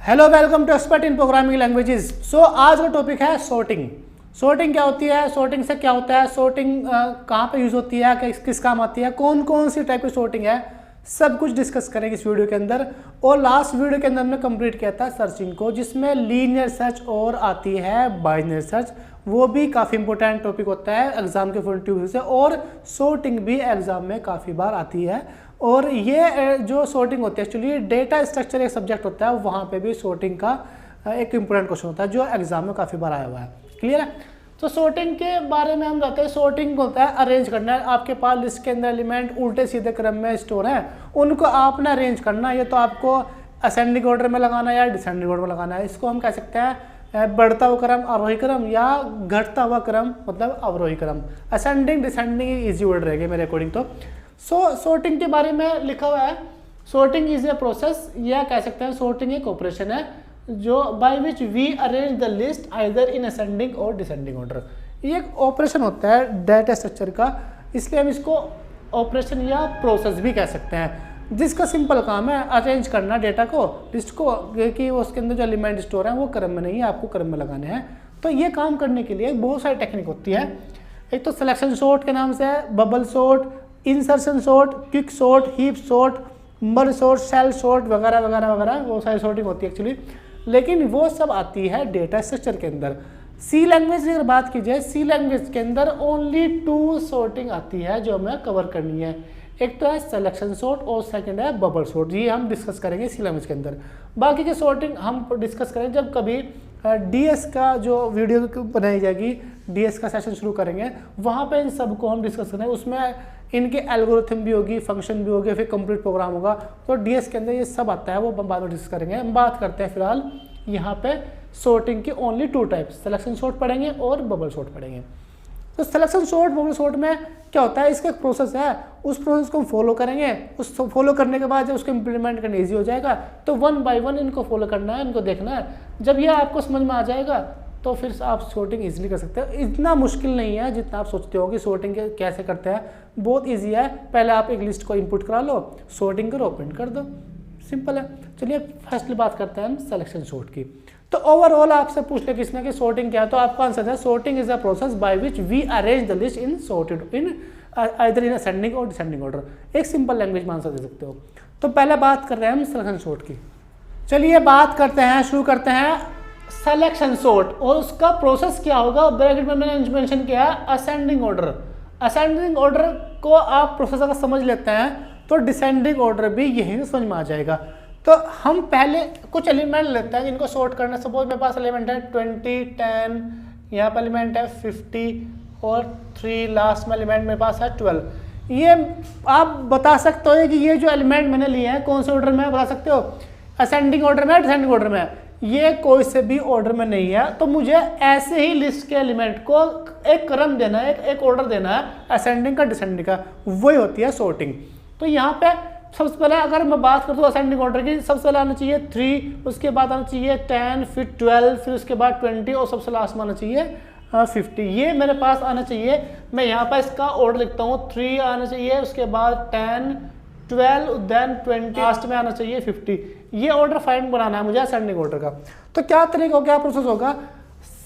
Hello welcome to expert in programming languages. So आज का topic है सॉर्टिंग। सॉर्टिंग क्या होती है, सॉर्टिंग से क्या होता है, सॉर्टिंग कहाँ पे यूज़ होती है, किस काम आती है, कौन कौन सी टाइप की सॉर्टिंग है, सब कुछ डिस्कस करेंगे इस वीडियो के अंदर। और लास्ट वीडियो के अंदर हमने कंप्लीट किया था सर्चिंग को, जिसमें लीनियर सर्च और आती है बाइनरी सर्च। वो भी काफ़ी इंपॉर्टेंट टॉपिक होता है एग्जाम के पॉइंट ऑफ व्यू से, और सॉर्टिंग भी एग्जाम में काफ़ी बार आती है। और ये जो सॉर्टिंग होती है एक्चुअली डेटा स्ट्रक्चर एक सब्जेक्ट होता है, वहाँ पे भी सॉर्टिंग का एक इंपॉर्टेंट क्वेश्चन होता है जो एग्जाम में काफ़ी बार आया हुआ है। क्लियर है? तो सॉर्टिंग के बारे में हम जाते हैं। सॉर्टिंग होता है अरेंज करना है। आपके पास लिस्ट के अंदर एलिमेंट उल्टे सीधे क्रम में स्टोर है, उनको आपने अरेंज करना है। ये तो आपको असेंडिंग ऑर्डर में लगाना है या डिसेंडिंग ऑर्डर में लगाना है। इसको हम कह सकते हैं बढ़ता हुआ क्रम आरोही क्रम या घटता हुआ क्रम मतलब अवरोही क्रम। असेंडिंग डिसेंडिंग इजी ऑर्डर रहेगा मेरे अकॉर्डिंग। तो सॉर्टिंग के बारे में लिखा हुआ है, सॉर्टिंग इज ए प्रोसेस, या कह सकते हैं सॉर्टिंग एक ऑपरेशन है जो by which we arrange the list either in ascending और डिसेंडिंग ऑर्डर। ये एक ऑपरेशन होता है डेटा स्ट्रक्चर का, इसलिए हम इसको ऑपरेशन या प्रोसेस भी कह सकते हैं, जिसका सिंपल काम है अरेंज करना डेटा को, लिस्ट को, कि उसके अंदर जो एलिमेंट स्टोर है वो क्रम में नहीं है, आपको क्रम में लगाने हैं। तो ये काम करने के लिए बहुत सारी टेक्निक होती है। एक तो सिलेक्शन सॉर्ट के नाम से है, bubble sort, insertion sort, quick sort, heap sort, merge sort, shell sort वगैरह वगैरह वगैरह, वो सारी सॉर्टिंग होती है एक्चुअली। लेकिन वो सब आती है डेटा स्ट्रक्चर के अंदर। सी लैंग्वेज की अगर बात की जाए, सी लैंग्वेज के अंदर ओनली 2 सॉर्टिंग आती है जो हमें कवर करनी है। एक तो है सिलेक्शन सॉर्ट और सेकंड है बबल सॉर्ट। ये हम डिस्कस करेंगे सी लैंग्वेज के अंदर। बाकी के सॉर्टिंग हम डिस्कस करेंगे जब कभी डीएस का जो वीडियो बनाई जाएगी, डीएस का सेशन शुरू करेंगे, वहाँ पे इन सब को हम डिस्कस करेंगे। उसमें इनके एल्गोरिथम भी होगी, फंक्शन भी होगी, फिर कंप्लीट प्रोग्राम होगा। तो डीएस के अंदर ये सब आता है, वो हम बाद में डिस्कस करेंगे। हम बात करते हैं फिलहाल यहाँ पे सॉर्टिंग की ओनली 2 टाइप्स, सिलेक्शन सॉर्ट पढ़ेंगे और बबल सॉर्ट पढ़ेंगे। तो सिलेक्शन सॉर्ट बबल सॉर्ट में क्या होता है, इसका एक प्रोसेस है, उस प्रोसेस को हम फॉलो करेंगे। उस फॉलो करने के बाद जब उसको इम्प्लीमेंट करना ईजी हो जाएगा, तो 1 बाय 1 इनको फॉलो करना है, इनको देखना है। जब ये आपको समझ में आ जाएगा तो फिर आप सॉर्टिंग इजीली कर सकते हो। इतना मुश्किल नहीं है जितना आप सोचते हो कि सॉर्टिंग कैसे करते हैं, बहुत ईजी है। पहले आप एक लिस्ट को इनपुट करा लो, सॉर्टिंग करो, प्रिंट कर दो, सिंपल है। चलिए फर्स्ट बात करते हैं हम सिलेक्शन सॉर्ट की। तो ओवरऑल आपसे पूछ ले किसने कि सॉर्टिंग क्या है, तो आपका आंसर है sorting is a process by which we arrange the list in sorted in either in ascending और डिसेंडिंग ऑर्डर। एक सिंपल लैंग्वेज में आंसर दे सकते हो। तो पहले बात कर रहे हैं हम सिलेक्शन सॉर्ट की। चलिए बात करते हैं, शुरू करते हैं सिलेक्शन सॉर्ट। और उसका प्रोसेस क्या होगा, ब्रैकेट में मैंने मेंशन किया है असेंडिंग ऑर्डर। असेंडिंग ऑर्डर को आप प्रोसेस अगर समझ लेते हैं तो डिसेंडिंग ऑर्डर भी यहीं से समझ में आ जाएगा। तो हम पहले कुछ एलिमेंट लेते हैं जिनको सॉर्ट करना। सपोज मेरे पास एलिमेंट है 20, 10, यहाँ पर एलिमेंट है 50 और 3, लास्ट में एलिमेंट मेरे पास है 12। ये आप बता सकते हो कि ये जो एलिमेंट मैंने लिए हैं कौन से ऑर्डर में, बता सकते हो असेंडिंग ऑर्डर में, डिसेंडिंग ऑर्डर में। ये कोई से भी ऑर्डर में नहीं है, तो मुझे ऐसे ही लिस्ट के एलिमेंट को एक क्रम देना है, एक ऑर्डर देना है, असेंडिंग का डिसेंडिंग का, वही होती है सॉर्टिंग। तो यहाँ पे सबसे पहले अगर मैं बात करता हूँ असेंडिंग ऑर्डर की, सबसे पहले आना चाहिए 3, उसके बाद आना चाहिए 10, फिर 12, फिर उसके बाद 20 और सबसे लास्ट में आना चाहिए 50। ये मेरे पास आना चाहिए। मैं यहाँ पर इसका ऑर्डर लिखता हूँ, 3 आना चाहिए, उसके बाद 10, 12, देन 20, लास्ट में आना चाहिए 50। ये ऑर्डर फाइंड बनाना है मुझे असेंडिंग ऑर्डर का। तो क्या तरीका होगा, क्या प्रोसेस होगा,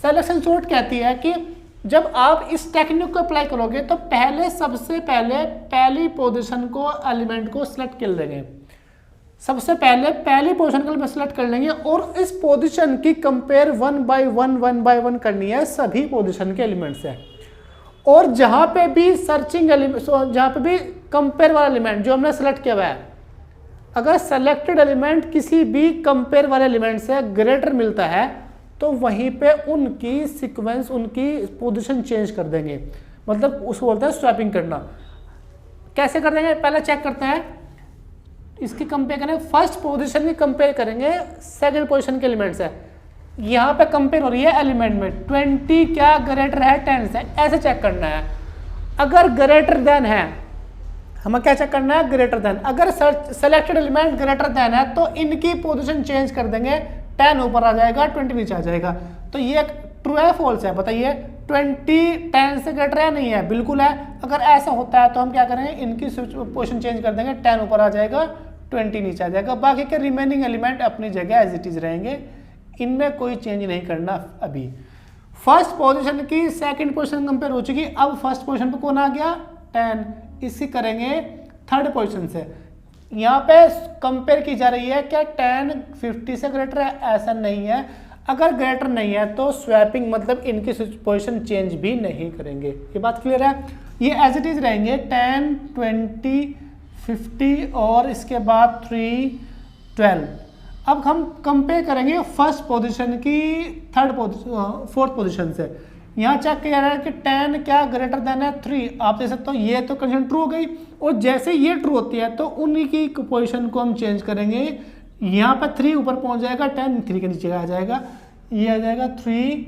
सिलेक्शन सॉर्ट कहती है कि जब आप इस टेक्निक को अप्लाई करोगे तो पहले सबसे पहले पहली पोजीशन को एलिमेंट को सिलेक्ट कर लेंगे। सबसे पहले पहली पोजीशन को सिलेक्ट कर लेंगे और इस पोजीशन की कंपेयर 1 बाय 1 करनी है सभी पोजीशन के एलिमेंट से। और जहां पे भी सर्चिंग एलिमेंट, जहां पे भी कंपेयर वाला एलिमेंट जो हमने सेलेक्ट किया हुआ है, अगर सेलेक्टेड एलिमेंट किसी भी कंपेयर वाले एलिमेंट से ग्रेटर मिलता है तो वहीं पे उनकी सीक्वेंस, उनकी पोजीशन चेंज कर देंगे। मतलब उसको बोलते हैं स्वैपिंग करना। कैसे कर देंगे, पहले चेक करते हैं, इसकी कंपेयर करें, फर्स्ट पोजीशन की कंपेयर करेंगे सेकंड पोजीशन के एलिमेंट से। यहाँ पे कंपेयर हो रही है एलिमेंट में 20 क्या ग्रेटर है 10 से, ऐसे चेक करना है। अगर ग्रेटर देन है, हमें क्या चेक करना है, ग्रेटर देन। अगर सेलेक्टेड एलिमेंट ग्रेटर देन है तो इनकी पोजीशन चेंज कर देंगे, 10 ऊपर आ जाएगा, 20 नीचे आ जाएगा। तो ये ट्रू है फॉल्स है, बताइए। 20 10 से ग्रेटर है, नहीं है, बिल्कुल है। अगर ऐसा होता है तो हम क्या करेंगे, इनकी पोजीशन चेंज कर देंगे, 10 ऊपर आ जाएगा, 20 नीचे आ जाएगा। बाकी के रिमेनिंग एलिमेंट अपनी जगह एज इट इज रहेंगे, इनमें कोई चेंज नहीं करना। अभी फर्स्ट पोजीशन की सेकंड पोजीशन कंपेयर हो चुकी, अब फर्स्ट पोजीशन पे कौन आ गया 10, इसी करेंगे थर्ड पोजीशन से। यहाँ पे कंपेयर की जा रही है क्या 10 50 से ग्रेटर है, ऐसा नहीं है। अगर ग्रेटर नहीं है तो स्वैपिंग मतलब इनकी पोजीशन चेंज भी नहीं करेंगे। ये बात क्लियर है, ये एज इट इज रहेंगे 10 20 50 और इसके बाद 3 12। अब हम कंपेयर करेंगे फर्स्ट पोजीशन की फोर्थ पोजीशन से। यहाँ चेक किया जा रहा है कि 10 क्या ग्रेटर देन है 3, आप देख सकते हो ये तो कंडीशन ट्रू हो गई, और जैसे ये ट्रू होती है तो उन्हीं की पोजीशन को हम चेंज करेंगे। यहाँ पर 3 ऊपर पहुँच जाएगा, 10 3 के नीचे आ जाएगा, ये आ जाएगा 3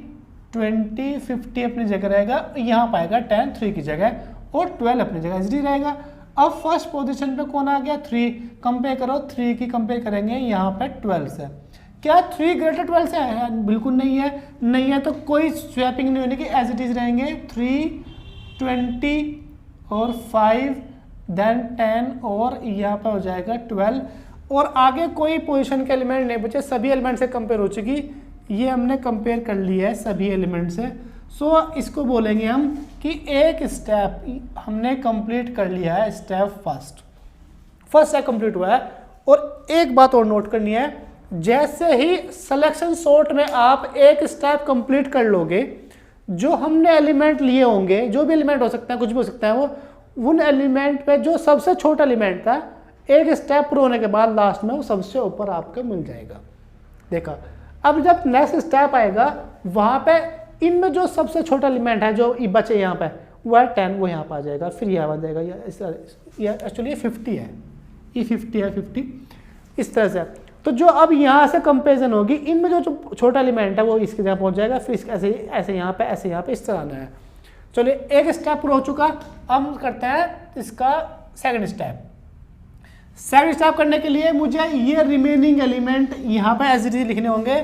20 50 अपनी जगह रहेगा, यहाँ पाएगा 10 3 की जगह, और 12 अपनी जगह एच डी रहेगा। अब फर्स्ट पोजीशन पे कौन आ गया 3, कंपेयर करो 3 की कंपेयर करेंगे यहाँ पे 12 से। क्या 3 ग्रेटर 12 से है? बिल्कुल नहीं है, नहीं है तो कोई स्वैपिंग नहीं होने की, एज इट इज रहेंगे 3 20 और 5 देन 10 और यहाँ पे हो जाएगा 12, और आगे कोई पोजीशन के एलिमेंट नहीं बचे, सभी एलिमेंट से कंपेयर हो चुकी। ये हमने कंपेयर कर लिया है सभी एलिमेंट से। सो इसको बोलेंगे हम कि एक स्टेप हमने कंप्लीट कर लिया है, स्टेप फर्स्ट स्टेप कंप्लीट हुआ है। और एक बात और नोट करनी है, जैसे ही सिलेक्शन सॉर्ट में आप एक स्टेप कंप्लीट कर लोगे, जो हमने एलिमेंट लिए होंगे, जो भी एलिमेंट हो सकता है, कुछ भी हो सकता है, वो उन एलिमेंट पे जो सबसे छोटा एलिमेंट था, एक स्टेप पूरा होने के बाद लास्ट में वो सबसे ऊपर आपको मिल जाएगा। देखा, अब जब नेक्स्ट स्टेप आएगा वहाँ पे इनमें जो सबसे छोटा एलिमेंट है जो बचे यहाँ पे वो है 10, वो यहाँ पर आ जाएगा, फिर यहाँ आ जाएगा, या एक्चुअली ये 50 है, ये 50 है 50 इस तरह से। तो जो अब यहाँ से कंपेरिजन होगी, इनमें जो छोटा एलिमेंट है वो इसके जगह पहुँच जाएगा, फिर ऐसे ऐसे यहाँ पे ऐसे यहाँ पे इस तरह आना है। चलिए एक स्टेप पूरा हो चुका, अब हम करते हैं इसका सेकंड स्टेप। सेकंड स्टेप करने के लिए मुझे ये रिमेनिंग एलिमेंट यहाँ पे एज इट इज लिखने होंगे,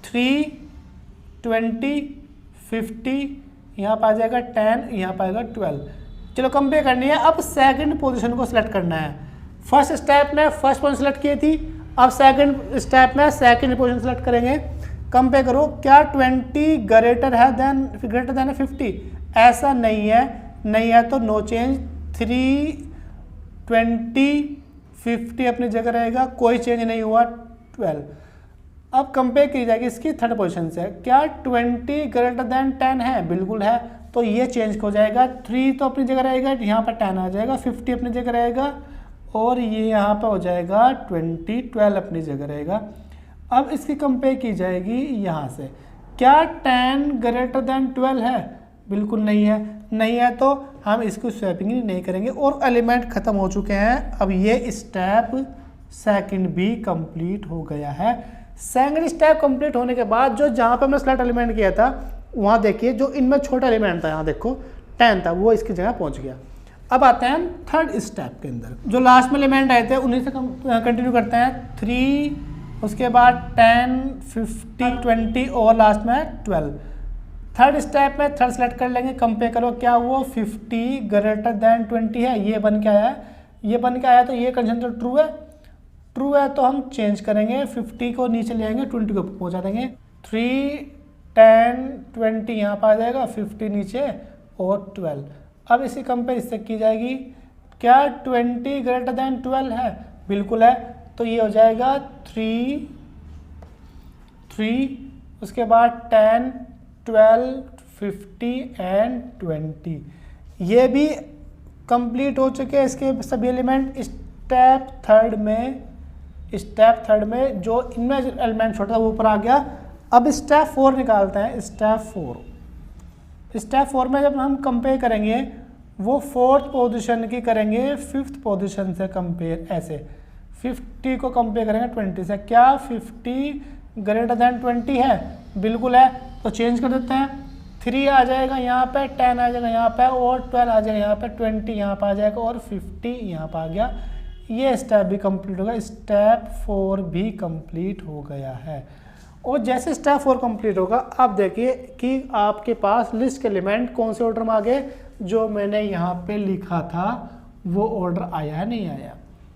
3 20 50 यहाँ पर आ जाएगा 10, यहाँ पर आएगा 12। चलो कंपेयर करनी है, अब सेकंड पोजीशन को सिलेक्ट करना है। फर्स्ट स्टेप में फर्स्ट पोजीशन सिलेक्ट की थी, अब सेकंड स्टेप में सेकंड पोजीशन सिलेक्ट करेंगे। कंपेयर करो, क्या 20 ग्रेटर देन 50? ऐसा नहीं है, नहीं है तो नो चेंज, 3 20 50 अपनी जगह रहेगा, कोई चेंज नहीं हुआ 12। अब कंपेयर की जाएगी इसकी थर्ड पोजीशन से, क्या 20 ग्रेटर देन 10 है? बिल्कुल है, तो ये चेंज हो जाएगा, 3 तो अपनी जगह रहेगा, यहाँ पर 10 आ जाएगा, 50 अपनी जगह रहेगा, और ये यहाँ पर हो जाएगा 20 12 अपनी जगह रहेगा। अब इसकी कंपेयर की जाएगी यहाँ से, क्या 10 ग्रेटर देन 12 है? बिल्कुल नहीं है, नहीं है तो हम इसको स्वैपिंग नहीं करेंगे, और एलिमेंट खत्म हो चुके हैं। अब ये स्टेप सेकंड भी कंप्लीट हो गया है। सेकंड स्टेप कंप्लीट होने के बाद जो जहाँ पे हमने सेलेक्ट एलिमेंट किया था वहाँ देखिए, जो इनमें छोटा एलिमेंट था, यहाँ देखो 10 था, वो इसकी जगह पहुँच गया। अब आते हैं थर्ड स्टेप के अंदर, जो लास्ट में एलिमेंट आए थे उन्हीं से कंटिन्यू करते हैं। 3 उसके बाद 10 50 20 और लास्ट में 12। थर्ड स्टेप में थर्ड सेलेक्ट कर लेंगे, कंपेयर करो, क्या वो 50 ग्रेटर देन 20 है? ये बन के आया है, ये बन के आया, तो ये कंडीशन तो ट्रू है, ट्रू है तो हम चेंज करेंगे, 50 को नीचे ले आएंगे, 20 को पहुँचा देंगे। 3 10 20 यहाँ पर आ जाएगा, 50 नीचे और 12। अब इसी कंपेयर इससे की जाएगी, क्या 20 ग्रेटर देन 12 है? बिल्कुल है, तो ये हो जाएगा 3 उसके बाद 10 12 50 एंड 20। ये भी कंप्लीट हो चुके हैं इसके सभी एलिमेंट। स्टेप थर्ड में जो इनमें एलिमेंट छोटा था वो ऊपर आ गया। अब स्टेप 4 निकालते हैं। स्टेप 4 में जब हम कंपेयर करेंगे वो फोर्थ पोजीशन की करेंगे फिफ्थ पोजीशन से कंपेयर, ऐसे 50 को कंपेयर करेंगे 20 से। क्या 50 ग्रेटर देन 20 है? बिल्कुल है, तो चेंज कर देते हैं। 3 आ जाएगा यहाँ पे, 10 आ जाएगा यहाँ पे, और 12 आ जाएगा यहाँ पे, 20 यहाँ पर आ जाएगा, और 50 यहाँ पर आ गया। ये स्टेप भी कंप्लीट होगा। स्टेप 4 भी कंप्लीट हो गया है। और जैसे स्टेप 4 कंप्लीट होगा, अब देखिए कि आपके पास लिस्ट के एलिमेंट कौन से ऑर्डर में आ गए। जो मैंने यहाँ पे लिखा था वो ऑर्डर आया है, नहीं आया?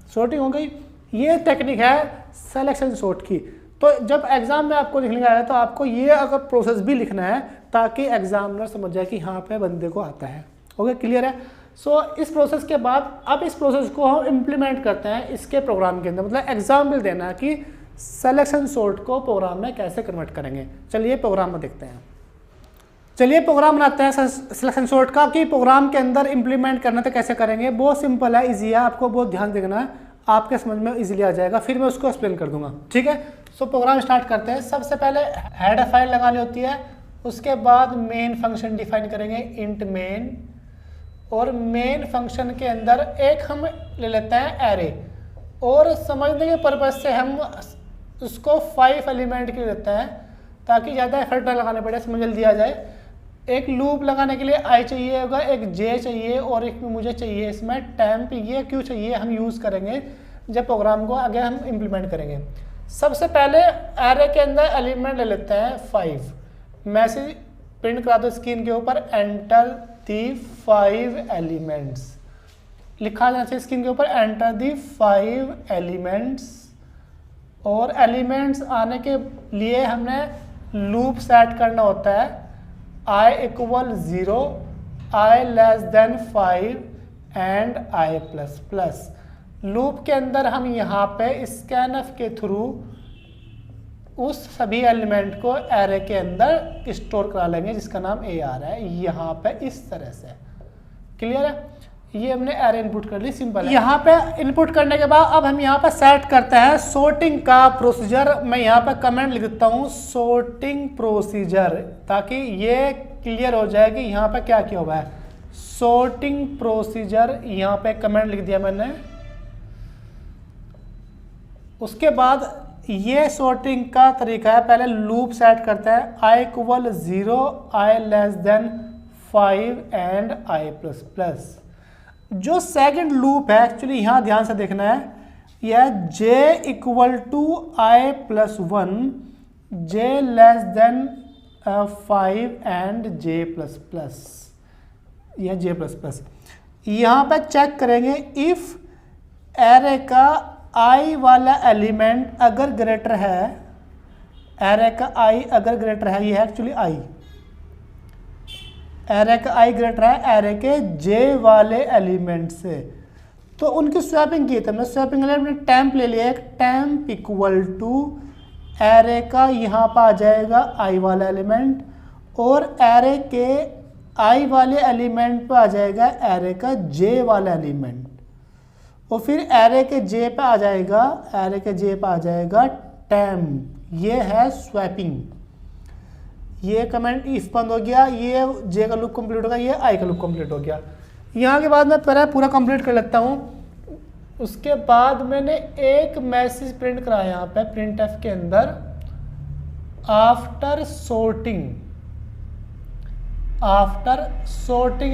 सॉर्टिंग हो गई। ये टेक्निक है सिलेक्शन सॉर्ट की। तो जब एग्जाम में आपको लिखने का है तो आपको ये अगर प्रोसेस भी लिखना है ताकि एग्जामिनर समझ जाए कि हाँ पे बंदे को आता है। ओके, क्लियर है। सो इस प्रोसेस के बाद अब इस प्रोसेस को हम इम्प्लीमेंट करते हैं इसके प्रोग्राम के अंदर, मतलब एग्जाम्पल देना कि सिलेक्शन सॉर्ट को प्रोग्राम में कैसे कन्वर्ट करेंगे। चलिए प्रोग्राम में देखते हैं। चलिए प्रोग्राम बनाते हैं सिलेक्शन सॉर्ट का कि प्रोग्राम के अंदर इंप्लीमेंट करना तो कैसे करेंगे। बहुत सिंपल है, इजी है, आपको बहुत ध्यान देना है, आपके समझ में इजीली आ जाएगा, फिर मैं उसको एक्सप्लेन कर दूंगा। ठीक है, सो प्रोग्राम स्टार्ट करते हैं। सबसे पहले हेडर फाइल लगानी होती है, उसके बाद मेन फंक्शन डिफाइन करेंगे इंट मेन, और मेन फंक्शन के अंदर एक हम ले लेते हैं एरे, और समझने के पर्पज से हम उसको 5 एलिमेंट के लेते हैं ताकि ज़्यादा एफर्ट ना लगाने पड़े, समझ जल्दी आ जाए। एक लूप लगाने के लिए आई चाहिए होगा, एक जे चाहिए, और एक मुझे चाहिए इसमें टेम्प। ये क्यों चाहिए हम यूज़ करेंगे जब प्रोग्राम को आगे हम इम्प्लीमेंट करेंगे। सबसे पहले एरे के अंदर एलिमेंट ले लेते हैं 5। मैसेज प्रिंट करा दो स्क्रीन के ऊपर, एंटर दी 5 एलिमेंट्स। लिखा जाना चाहिए स्क्रीन के ऊपर एंटर दी 5 एलिमेंट्स। और एलिमेंट्स आने के लिए हमने लूप सेट करना होता है i = 0, i <5 and i++। Loop के अंदर हम यहाँ पे स्कैनफ के थ्रू उस सभी एलिमेंट को एरे के अंदर स्टोर करा लेंगे जिसका नाम AR है, यहाँ पे इस तरह से। क्लियर है, ये हमने एरे इनपुट कर ली, सिंपल है। यहाँ पे इनपुट करने के बाद अब हम यहाँ पे सेट करते हैं सॉर्टिंग का प्रोसीजर। मैं यहाँ पे कमेंट लिख देता हूँ सॉर्टिंग प्रोसीजर, ताकि ये क्लियर हो जाए कि यहाँ पे क्या क्या हुआ है। सॉर्टिंग प्रोसीजर यहाँ पे कमेंट लिख दिया मैंने। उसके बाद ये सॉर्टिंग का तरीका है, पहले लूप सेट करता है i = 0, i <5 एंड i++। जो सेकंड लूप है एक्चुअली यहाँ ध्यान से देखना है, यह j = i+1, j <5 and j++, यह j++। यहाँ पे चेक करेंगे इफ एरे का i वाला एलिमेंट अगर ग्रेटर है, एरे का i अगर ग्रेटर है, ये है एक्चुअली i, एरे का i ग्रेटर है एरे के j वाले एलिमेंट से, तो उनकी स्वैपिंग की। तो हमने स्वैपिंग एलिमेंट टेम्प ले लिया, एक टेम्प = एरे का यहाँ पर आ जाएगा i वाला एलिमेंट, और एरे के i वाले एलिमेंट पर आ जाएगा एरे का j वाला एलिमेंट, और फिर एरे के j पे आ जाएगा, एरे के j पे आ जाएगा टेम्प। ये है स्वैपिंग। ये कमेंट इफ बंद हो गया, ये j का लूप कंप्लीट होगा, ये i का लूप कंप्लीट हो गया। यहाँ के बाद मैं पहले पूरा कंप्लीट कर लेता हूँ। उसके बाद मैंने एक मैसेज प्रिंट कराया यहाँ पे printf के अंदर, आफ्टर सॉर्टिंग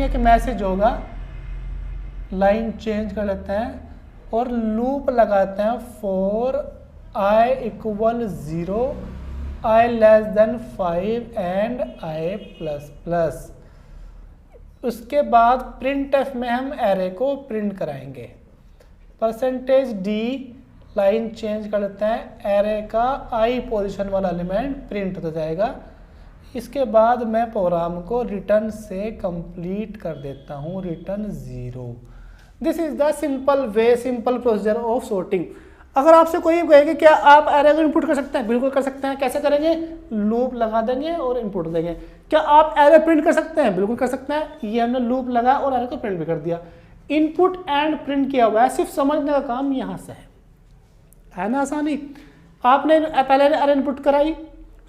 एक मैसेज होगा। लाइन चेंज कर लेते हैं और लूप लगाते हैं for i = 0, i <5 and i++। उसके बाद printf में हम एरे को प्रिंट कराएंगे। %d लाइन चेंज कर लेते हैं, एरे का i पोजीशन वाला एलिमेंट प्रिंट हो जाएगा। इसके बाद मैं प्रोग्राम को रिटर्न से कंप्लीट कर देता हूँ, return 0। This is the simple procedure of sorting. अगर आपसे कोई कहे कि क्या आप एरे को इनपुट कर सकते हैं, बिल्कुल कर सकते हैं। कैसे करेंगे, लूप लगा देंगे और इनपुट देंगे। क्या आप एरे प्रिंट कर सकते हैं, बिल्कुल कर सकते हैं। ये हमने लूप लगा और एरे को प्रिंट भी कर दिया, इनपुट एंड प्रिंट किया हुआ है। सिर्फ समझने का काम यहाँ से है ना आसानी। आपने पहले एरे इनपुट कराई,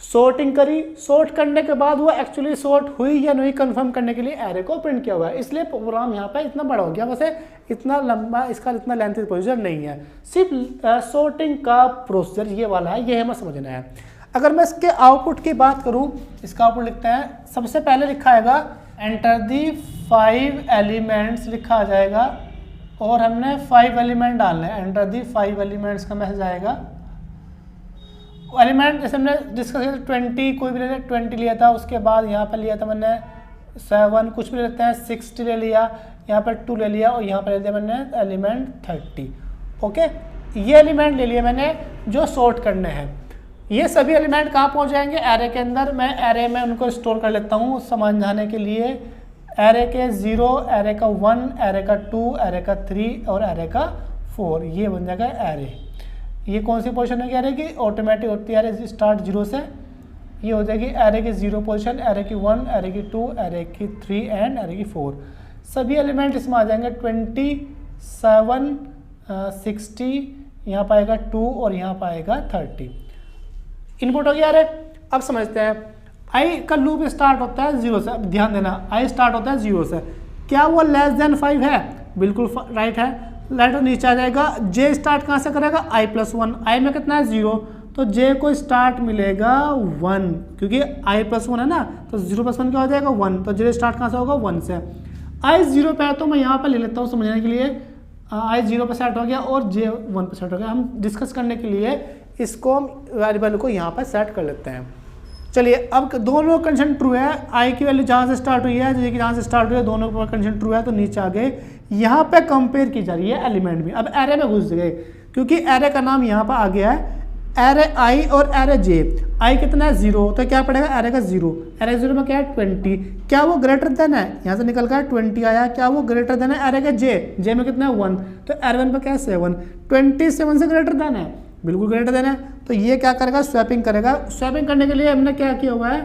सॉर्टिंग करी, सॉर्ट करने के बाद वो एक्चुअली सॉर्ट हुई या नहीं कंफर्म करने के लिए एरे को प्रिंट किया हुआ है। इसलिए प्रोग्राम यहाँ पे इतना बड़ा हो गया, वैसे इतना लंबा इसका इतना लेंथी प्रोसीजर नहीं है। सिर्फ सॉर्टिंग का प्रोसीजर ये वाला है, ये हमें समझना है। अगर मैं इसके आउटपुट की बात करूँ, इसका आउटपुट लिखते हैं। सबसे पहले लिखा आएगा एंटर दी 5 एलिमेंट्स लिखा आ जाएगा, और हमने 5 एलिमेंट डालने हैं। एंटर दी 5 एलिमेंट्स का मैसेज आएगा। एलिमेंट जैसे हमने डिस्कस किया 20 कोई भी ले लिया, 20 लिया था। उसके बाद यहाँ पर लिया था मैंने 7, कुछ भी लेते हैं, 60 ले लिया, यहाँ पर 2 ले लिया, और यहाँ पर ले लिया मैंने एलिमेंट 30। ओके, ये एलिमेंट ले लिए मैंने जो सॉर्ट करने हैं। ये सभी एलिमेंट कहाँ पहुँच जाएंगे, एरे के अंदर। मैं एरे में उनको स्टोर कर लेता हूँ समझाने के लिए। एरे के 0, एरे का 1, एरे का 2, एरे का 3 और एरे का 4, ये बन जाएगा एरे। ये कौन सी पोजीशन होगी एरे की, ऑटोमेटिक होती है एरे स्टार्ट 0 से। ये हो जाएगी एरे की 0 पोजीशन, एरे की 1, एरे की 2, एरे की 3 एंड एरे की 4। सभी एलिमेंट इसमें आ जाएंगे 27, 60, यहाँ पाएगा 2 और यहाँ पाएगा 30। इनपुट हो गया एरे। अब समझते हैं, आई का लूप स्टार्ट होता है 0 से। अब ध्यान देना, आई स्टार्ट होता है 0 से। क्या वो लेस देन 5 है, बिल्कुल राइट है। लाइट नीचे आ जाएगा। जे स्टार्ट कहाँ से करेगा, आई प्लस 1। आई में कितना है 0, तो जे को स्टार्ट मिलेगा 1, क्योंकि आई प्लस 1 है ना, तो 0 प्लस 1 क्या हो जाएगा 1, तो जे स्टार्ट कहाँ से होगा 1 से। आई 0 पे है तो मैं यहाँ पर ले लेता हूँ समझने के लिए। आई 0 पे सेट हो गया और जे 1 पे सेट हो गया। हम डिस्कस करने के लिए इसको वेरिएबल को यहाँ पर सेट कर लेते हैं। चलिए, अब दोनों कंडीशन ट्रू है। आई की वैल्यू जहाँ से स्टार्ट हुई है, जे की जहाँ से स्टार्ट हुई है, दोनों का कंडीशन ट्रू है, तो नीचे आ गए। यहाँ पे कंपेयर की जा रही है एलिमेंट में। अब एरे में घुस गए, क्योंकि एरे का नाम यहाँ पर आ गया है एरे आई और एरे जे। आई कितना है 0, तो क्या पड़ेगा एरे का 0। एरे 0 में क्या है 20। क्या वो ग्रेटर देन है, यहाँ से निकल कर 20 आया। क्या वो ग्रेटर देन है एरे का जे में कितना है 1, तो एरे 1 पर क्या है 7। 27 से ग्रेटर देन है, बिल्कुल ग्रेटर देन है। तो ये क्या करेगा, स्वैपिंग करेगा। स्वैपिंग करने के लिए हमने क्या किया हुआ है,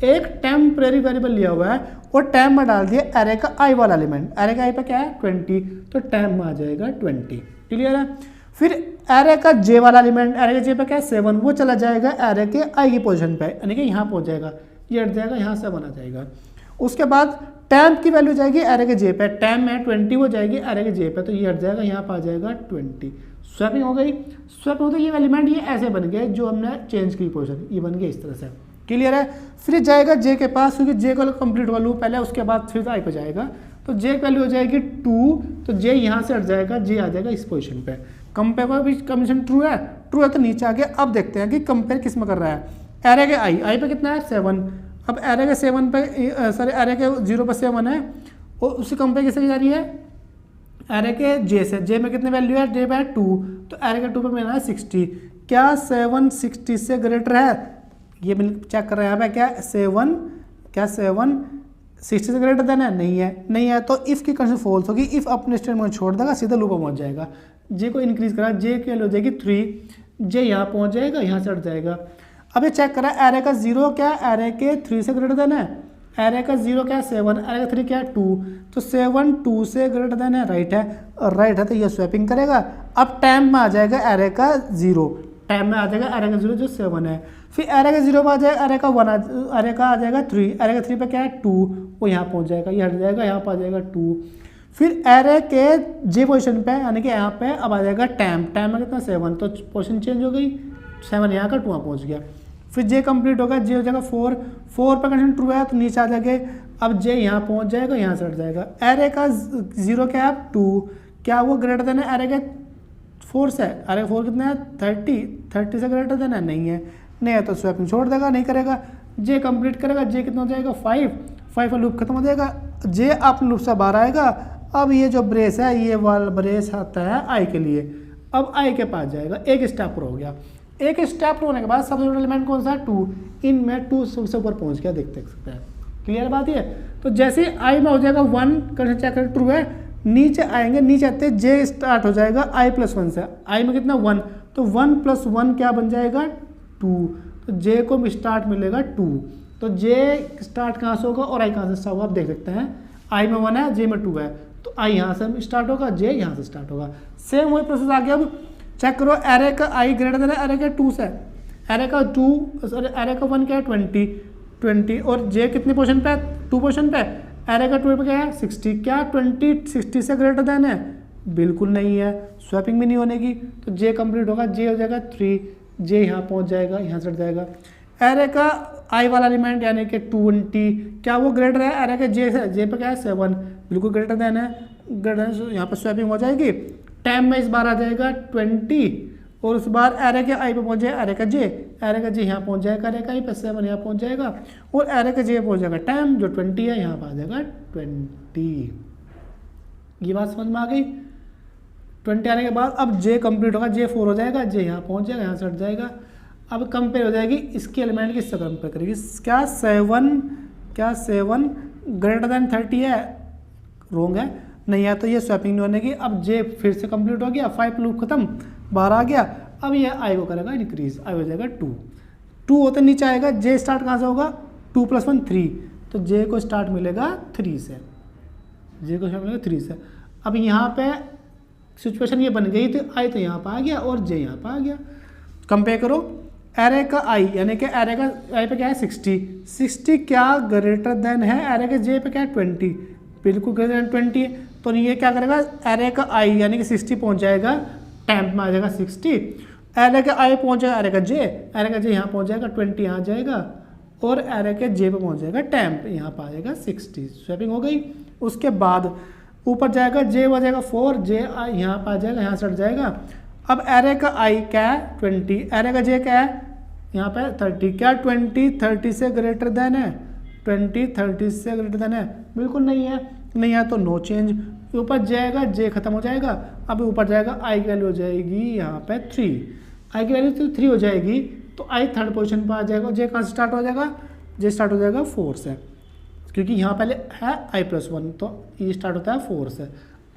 एक टेम्परेरी वेरिएबल लिया हुआ है और टैम में डाल दिया एरे का आई वाला एलिमेंट। एरे का आई पे क्या है 20, तो टैम में आ जाएगा 20। क्लियर है। फिर एरे का जे वाला एलिमेंट, एरे के जे पे क्या है 7, वो चला जाएगा एरे के आई की पोजीशन पे, यानी कि यहाँ पहुँच जाएगा, ये हट जाएगा, यहाँ 7 आ जाएगा। उसके बाद टैम की वैल्यू जाएगी एरे के जे पे, टैम में 20 वो जाएगी एरे के जे पे, तो ये हट जाएगा, यहाँ पर आ जाएगा 20। स्वैपिंग हो गई। स्वैप होते ये एलिमेंट ये ऐसे बन गए जो हमने चेंज की पोजीशन, ये बन गया इस तरह से। क्लियर है। फिर जाएगा जे के पास, क्योंकि जे को कंप्लीट हुआ लूप पहले, उसके बाद फिर आई पे जाएगा, तो जे की वैल्यू हो जाएगी 2, तो जे यहाँ से हट जाएगा, जे आ जाएगा इस पोजीशन पे। कंपेयर का भी कंडीशन ट्रू है तो नीचे आ गया। अब देखते हैं कि कंपेयर किस में कर रहा है। एरे के आई पे कितना है 7। अब एरे के 7 पे एरे के 0 पे 7 है, और उससे कंपेयर किससे की जा रही है, एरे के जे से। जे में कितने वैल्यू है, जे पे है 2, तो एरे के 2 पे मिला है 60। क्या 7 60 से ग्रेटर है, ये चेक कर रहे हैं यहाँ पे। क्या 7 60 से ग्रेटर देन है, नहीं है, तो इफ़ की कंडीशन फॉल्स होगी। इफ़ अपने स्टेटमेंट छोड़ देगा, सीधा लूप में पहुँच जाएगा। जे को इंक्रीज करा, जे की वैल्यू हो जाएगी 3, जे यहाँ पहुँच जाएगा, यहाँ से हट जाएगा। अब ये चेक करा, एरे का 0 क्या है, एरे के 3 से ग्रेटर देन है। एरे का 0 क्या है 7, एरे का 3 क्या है 2, तो 7 2 से ग्रेटर देन है, राइट है, तो ये स्वैपिंग करेगा। अब टाइम में आ जाएगा एरे का 0, टाइम में आ जाएगा एरे का 0 जो 7 है। फिर एरे का 0 पर आ जाएगा एरे का 1, एरे का आ जाएगा 3, एरे का 3 पे क्या है 2, वो यहाँ पहुँच जाएगा, ये हट जाएगा, यहाँ पर आ जाएगा 2। फिर एरे के जे पोजीशन पे, यानी कि यहाँ पे अब आ जाएगा टाइम में कितना 7, तो पोजीशन चेंज हो गई, 7 यहाँ का 2 वहाँ पहुँच गया। फिर जे कंप्लीट होगा, जे हो जाएगा 4 पर कंडीशन ट्रू है, तो नीचे आ जाएंगे। अब जे यहाँ पहुँच जाएगा, यहाँ से हट जाएगा। एरे का 0 क्या है 2, क्या वो ग्रेटर देन है एरे के 4 से, एरे 4 कितना है 30 से ग्रेटर देन है, नहीं है, तो स्वैपिंग छोड़ देगा, नहीं करेगा। जे कंप्लीट करेगा, जे कितना हो जाएगा 5 का लूप खत्म हो जाएगा, जे आप लूप से बाहर आएगा। अब ये जो ब्रेस है, ये वाला ब्रेस आता है आई के लिए। अब आई के पास जाएगा, एक स्टेप पर हो गया। एक स्टेप होने के बाद सबसे बड़ा एलिमेंट कौन सा है 2, इनमें 2 सबसे ऊपर पहुंच गया, देख सकते हैं। क्लियर बात ये। तो जैसे आई में हो जाएगा 1, कंडीशन चेक करें ट्रू है, नीचे आएंगे, नीचे आते जे स्टार्ट हो जाएगा आई प्लस 1 से। आई में कितना 1, तो 1 + 1 क्या बन जाएगा 2, तो जे को स्टार्ट मिलेगा 2। तो जे स्टार्ट कहाँ से होगा और आई कहाँ से स्टार्ट होगा, आप देख सकते हैं। आई में 1 है, जे में 2 है, तो आई यहाँ से स्टार्ट होगा, जे यहाँ से स्टार्ट होगा। सेम वही प्रोसेस आ गया। अब चेक करो, एरे का आई ग्रेटर देन एरे के 2 से, एरे का 1 क्या है 20, और जे कितने पोजीशन पे है 2 पोजीशन पे, एरे का 2 पे क्या है 60, क्या 20 60 से ग्रेटर देन है, बिल्कुल नहीं है, स्वैपिंग भी नहीं होने की। तो जे कंप्लीट होगा, जे हो जाएगा 3, जे यहाँ पहुँच जाएगा, यहाँ से हट जाएगा। एरे का आई वाला एलिमेंट यानी कि 20, क्या वो ग्रेटर है एरे के जे से, जे पे क्या है 7, बिल्कुल ग्रेटर देन है, यहाँ पर स्वैपिंग हो जाएगी। टाइम में इस बार आ जाएगा 20, और उस बार एरे के आई पे पहुंच जाएगा एरे का जे यहाँ पहुंच जाएगा, एरे का आई पे 7 यहाँ पहुंच जाएगा, और एरे का जे पहुंच जाएगा टाइम जो 20 है, यहाँ पर आ जाएगा 20। ये बात समझ में आ गई। 20 आने के बाद अब जे कंप्लीट होगा, जे 4 हो जाएगा, जे यहाँ पहुँच जाएगा, यहाँ से हट जाएगा। अब कंपेयर हो जाएगी इसकी एलिमेंट किससे कंपेयर करेगी, क्या 7 ग्रेटर देन 30 है, रोंग है, नहीं है तो ये स्वैपिंग नहीं होने की। अब जे फिर से कंप्लीट हो गया, 5 लूप खत्म, 12 आ गया। अब ये आई को करेगा इंक्रीज, आई हो जाएगा 2 होते नीचे आएगा, जे स्टार्ट कहाँ से होगा, 2 + 1 3, तो जे को स्टार्ट मिलेगा 3 से, जे को स्टार्ट मिलेगा 3 से। अब यहाँ पे सिचुएशन ये बन गई, तो आई तो यहाँ पर आ गया और जे यहाँ पर आ गया। कंपेयर करो एरे का आई, यानी कि एरे का आई पे क्या है 60 क्या ग्रेटर देन है एरे के जे पे क्या है 20, बिल्कुल ग्रेटर देन 20 है। तो ये क्या करेगा, एरे का आई यानी कि 60 पहुंच जाएगा, टेम्प में आ जाएगा 60, एरे का आई पहुंच जाएगा एरे का जे यहाँ पहुंच जाएगा 20 यहाँ जाएगा, और एरे के जे पे पहुंच जाएगा टेम्प, यहाँ पर आ जाएगा 60, स्वैपिंग हो गई। उसके बाद ऊपर जाएगा, जे हो जाएगा 4, जे यहाँ पर आ जाएगा, यहाँ से हट जाएगा। अब एरे का आई क्या है 20, एरे का जे क्या है यहाँ पे 30, क्या 20 30 से ग्रेटर देन है, 20 30 से ग्रेटर देन है, बिल्कुल नहीं है तो नो चेंज। ऊपर जाएगा, जे खत्म हो जाएगा। अब ऊपर जाएगा, आई की वैल्यू हो जाएगी यहाँ पे 3, आई की वैल्यू तो 3 हो जाएगी, तो आई थर्ड पोजीशन पर आ जाएगा। जे कहाँ से स्टार्ट हो जाएगा, जे स्टार्ट हो जाएगा 4 से, क्योंकि यहाँ पहले है i+1, तो ये स्टार्ट होता है 4 से,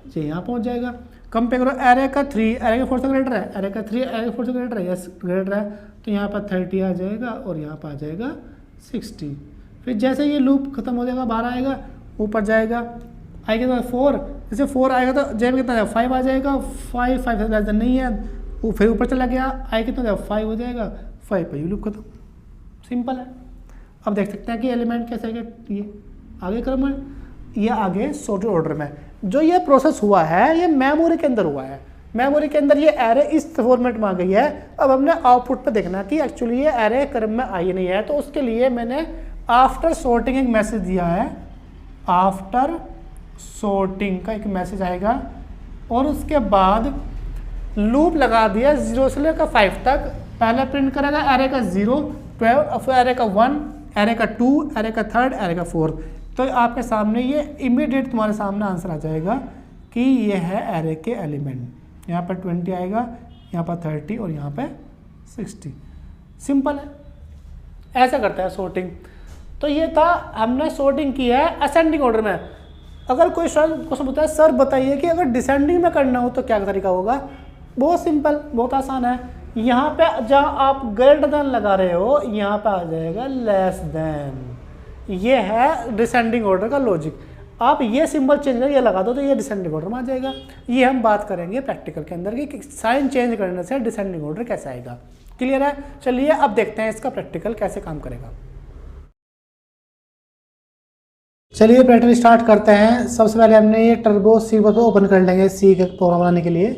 जे यहाँ पहुँच जाएगा। कंपेयर करो एरे का 3 एरे का 4 से ग्रेटर है, एरे का 3 एरे का 4 से ग्रेटर है, यस ग्रेटर है, तो यहाँ पर 30 आ जाएगा और यहाँ पर आ जाएगा 60। फिर जैसे ये लूप खत्म हो जाएगा, 12 आएगा, ऊपर जाएगा, आई के बाद 4, जैसे 4 आएगा तो जे में कितना जाएगा 5 आ जाएगा, 5 से लेस देन नहीं है, वो फिर ऊपर चला गया, आई कितना जाएगा 5 हो जाएगा, 5 पर ये लूप खत्म, सिंपल है। अब देख सकते हैं कि एलिमेंट कैसे आएगा, ये आगे क्रम में, ये आगे सॉर्टेड ऑर्डर में। जो ये प्रोसेस हुआ है ये मेमोरी के अंदर हुआ है, मेमोरी के अंदर ये एरे इस फॉर्मेट में आ गई है। अब हमने आउटपुट पे देखना कि एक्चुअली ये एरे क्रम में आई नहीं है, तो उसके लिए मैंने आफ्टर सॉर्टिंग एक मैसेज दिया है, आफ्टर सॉर्टिंग का एक मैसेज आएगा, और उसके बाद लूप लगा दिया 0 से लेकर 5 तक। पहले प्रिंट करेगा एरे का 0 12, फिर एरे का 1, एरे का 2, एरे का 3, एरे का 4। तो आपके सामने ये इमीडिएट तुम्हारे सामने आंसर आ जाएगा कि ये है एरे के एलिमेंट। यहाँ पर 20 आएगा, यहाँ पर 30 और यहाँ पे 60। सिंपल है, ऐसा करता है सॉर्टिंग। तो ये था, हमने सॉर्टिंग की है असेंडिंग ऑर्डर में। अगर कोई क्वेश्चन पूछता है सर बताइए कि अगर डिसेंडिंग में करना हो तो क्या तरीका होगा, बहुत सिंपल, बहुत आसान है। यहाँ पे जहाँ आप ग्रेटर देन लगा रहे हो, यहाँ पे आ जाएगा लेस देन। ये है डिसेंडिंग ऑर्डर का लॉजिक। आप ये सिंबल चेंज कर ये लगा दो तो ये डिसेंडिंग ऑर्डर में आ जाएगा। ये हम बात करेंगे प्रैक्टिकल के अंदर कि साइन चेंज करने से डिसेंडिंग ऑर्डर कैसे आएगा। क्लियर है? चलिए अब देखते हैं इसका प्रैक्टिकल कैसे काम करेगा। चलिए प्रैक्टिकल स्टार्ट करते हैं। सबसे पहले हमने ये टर्बो सी को ओपन कर लेंगे सी का प्रोग्राम बनाने के लिए।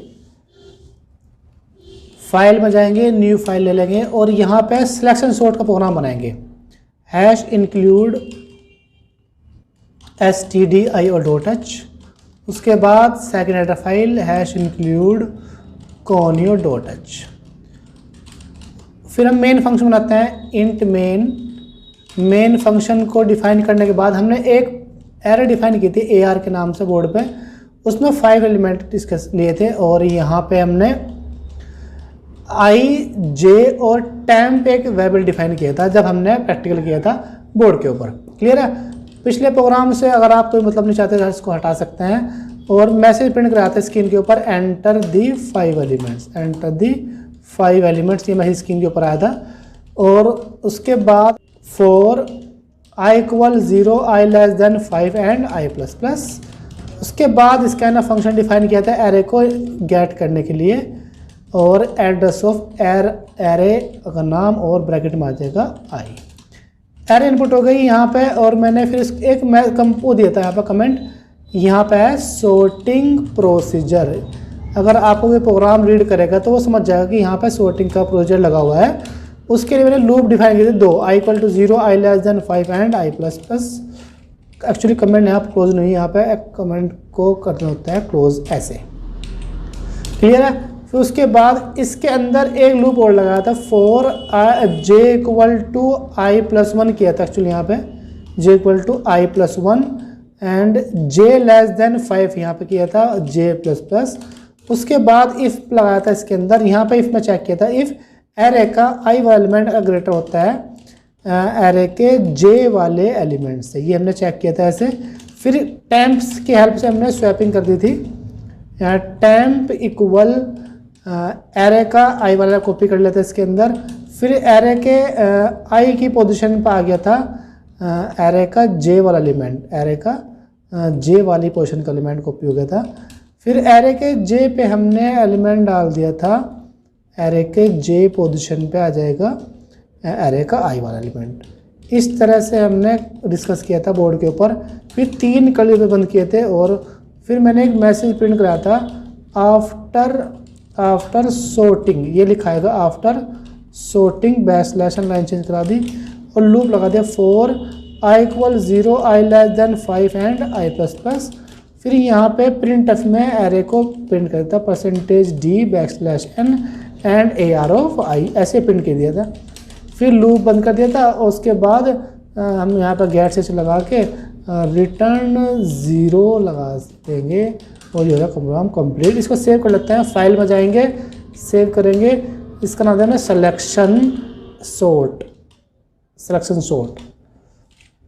फाइल में जाएंगे, न्यू फाइल ले लेंगे और यहाँ पे सिलेक्शन सॉर्ट का प्रोग्राम बनाएंगे। #include stdio और .h। उसके बाद second header file #include conio.h। फिर हम मेन फंक्शन बनाते हैं इंट मेन फंक्शन को डिफाइन करने के बाद हमने एक एरे डिफाइन की थी AR के नाम से बोर्ड पे, उसमें 5 एलिमेंट डिस्कस लिए थे और यहाँ पे हमने I, J और टेम्प एक वेरिएबल डिफाइन किया था जब हमने प्रैक्टिकल किया था बोर्ड के ऊपर। क्लियर है? पिछले प्रोग्राम से अगर आप कोई मतलब नहीं चाहते तो इसको हटा सकते हैं और मैसेज प्रिंट कराते हैं स्क्रीन के ऊपर enter the 5 elements, enter the 5 elements, ये मैसेज स्क्रीन के ऊपर आया था। और उसके बाद for I = 0, I < 5 and I++। उसके बाद स्कैनर फंक्शन डिफाइन किया था एरे को गेट करने के लिए और एड्रेस ऑफ एरे का नाम और ब्रैकेट में आ जाएगा I। एरे इनपुट हो गई यहाँ पे और मैंने फिर एक वो दिया था यहाँ पे कमेंट, यहाँ पे है सॉर्टिंग प्रोसीजर। अगर आपको ये प्रोग्राम रीड करेगा तो वो समझ जाएगा कि यहाँ पे सॉर्टिंग का प्रोसीजर लगा हुआ है। उसके लिए मैंने लूप डिफाइन किए थे 2, I = 0, I < 5 and I++। Actually comment यहाँ पर क्लोज नहीं, यहाँ पे कमेंट को करना होता है क्लोज ऐसे। क्लियर है? फिर उसके बाद इसके अंदर एक लूप और लगाया था फॉर j = I+1 किया था एक्चुअली यहाँ पे j = I+1 एंड j < 5 यहाँ पे किया था j++। उसके बाद इफ़ लगाया था इसके अंदर, यहाँ पे इफ़ में चेक किया था इफ़ एरे का आई वाला एलिमेंट ग्रेटर होता है एरे के जे वाले एलिमेंट से, ये हमने चेक किया था ऐसे। फिर टेम्प्स की हेल्प से हमने स्वैपिंग कर दी थी, टेम्प इक्वल एरे का आई वाला कॉपी कर लेते इसके अंदर। फिर एरे के आई की पोजीशन पे आ गया था एरे का जे वाला एलिमेंट, एरे का जे वाली पोजीशन का एलिमेंट कॉपी हो गया था। फिर एरे के जे पे हमने एलिमेंट डाल दिया था, एरे के जे पोजीशन पे आ जाएगा एरे का आई वाला एलिमेंट। इस तरह से हमने डिस्कस किया था बोर्ड के ऊपर। फिर 3 कर्ली पे बंद किए थे और फिर मैंने एक मैसेज प्रिंट कराया था आफ्टर सॉर्टिंग, ये लिखाएगा after sorting backslash line change करा दी और लूप लगा दिया for i equal 0 i less than 5 and i plus plus. फिर यहाँ पे प्रिंट एफ में एरे को प्रिंट करता %d backslash n and AR of i, ऐसे प्रिंट कर दिया था। फिर लूप बंद कर दिया था और उसके बाद हम यहाँ पर गेट से लगा के रिटर्न 0 लगा देंगे और ये होगा प्रोग्राम कंप्लीट। इसको सेव कर लेते हैं, फाइल में जाएंगे, सेव करेंगे, इसका नाम देना सिलेक्शन सॉर्ट, सिलेक्शन सॉर्ट,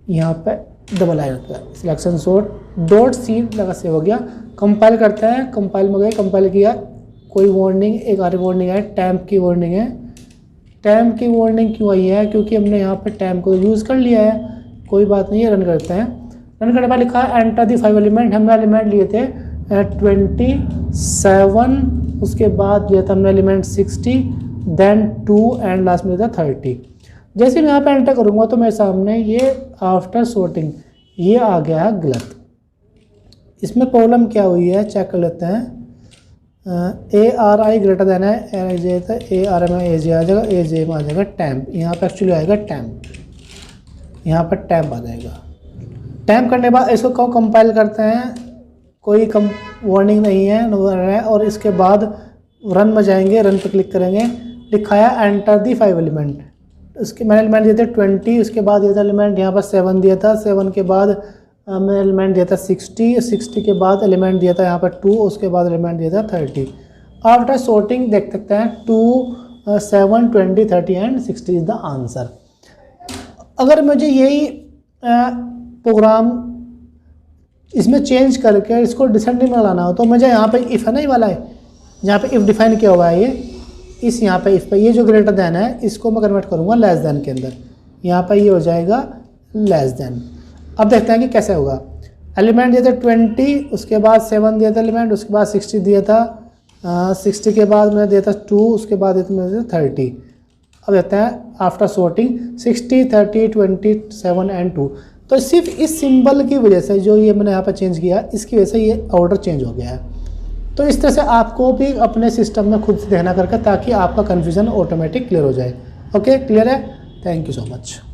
यहाँ पे डबल आई होता है सिलेक्शन सॉर्ट डॉट सी लगा सेव हो गया। कंपाइल करते हैं, कंपाइल में गए, कंपाइल किया, कोई वार्निंग, एक आर वार्निंग है, टैम्प की वार्निंग है। टैम्प की वार्निंग क्यों आई है? क्योंकि हमने यहाँ पे टैम्प को यूज़ कर लिया है, कोई बात नहीं है, रन करते हैं। रन करने पर लिखा है एंटर दी 5 एलिमेंट, हमने एलिमेंट लिए थे 27, उसके बाद लिया था हमने एलिमेंट 60, देन 2 एंड लास्ट में था 30। जैसे मैं यहाँ पे एंटर करूँगा तो मेरे सामने ये आफ्टर सॉर्टिंग ये आ गया है गलत। इसमें प्रॉब्लम क्या हुई है चेक कर लेते हैं। ARI ग्रेटर देन है AJ, तो AR में AJ आ जाएगा, AJ में आ जाएगा टैम्प, यहाँ पर एक्चुअली आएगा टैम्प, यहाँ पर टैम्प आ जाएगा। टैम्प करने के बाद इसको कंपाइल करते हैं, कोई वार्निंग नहीं है, और इसके बाद रन में जाएंगे, रन पर क्लिक करेंगे, लिखा है एंटर दी 5 एलिमेंट। उसके मैंने एलिमेंट दिए थे 20, उसके बाद दिया था एलिमेंट यहाँ पर 7 दिया था, 7 के बाद मैंने एलिमेंट दिया था 60, 60 के बाद एलिमेंट दिया था यहाँ पर 2, उसके बाद एलिमेंट दिया था 30। आफ्टर सॉर्टिंग देख सकते हैं 2, 7, 20, 30 एंड 60 इज द आंसर। अगर मुझे यही प्रोग्राम इसमें चेंज करके इसको डिसेंडिंग में लाना हो तो मुझे यहाँ पे इफ़ है ना, ये वाला है जहाँ पे इफ़ डिफाइन किया हुआ है, ये इस यहाँ पे इफ़ पे ये जो ग्रेटर देन है इसको मैं कन्वर्ट करूँगा लेस देन के अंदर, यहाँ पे ये हो जाएगा लेस देन। अब देखते हैं कि कैसे होगा। एलिमेंट दिया था 20, उसके बाद 7 दिया था एलिमेंट, उसके बाद 60 दिया था, 60 के बाद मैंने दिया था 2, उसके बाद दिया था 30। अब देखते हैं आफ्टर सॉर्टिंग 60, 30, 27 एंड 2। तो सिर्फ इस सिंबल की वजह से जो ये मैंने यहाँ पर चेंज किया, इसकी वजह से ये ऑर्डर चेंज हो गया है। तो इस तरह से आपको भी अपने सिस्टम में खुद से देखना करके, ताकि आपका कन्फ्यूज़न ऑटोमेटिक क्लियर हो जाए। ओके, क्लियर है? Thank you so much.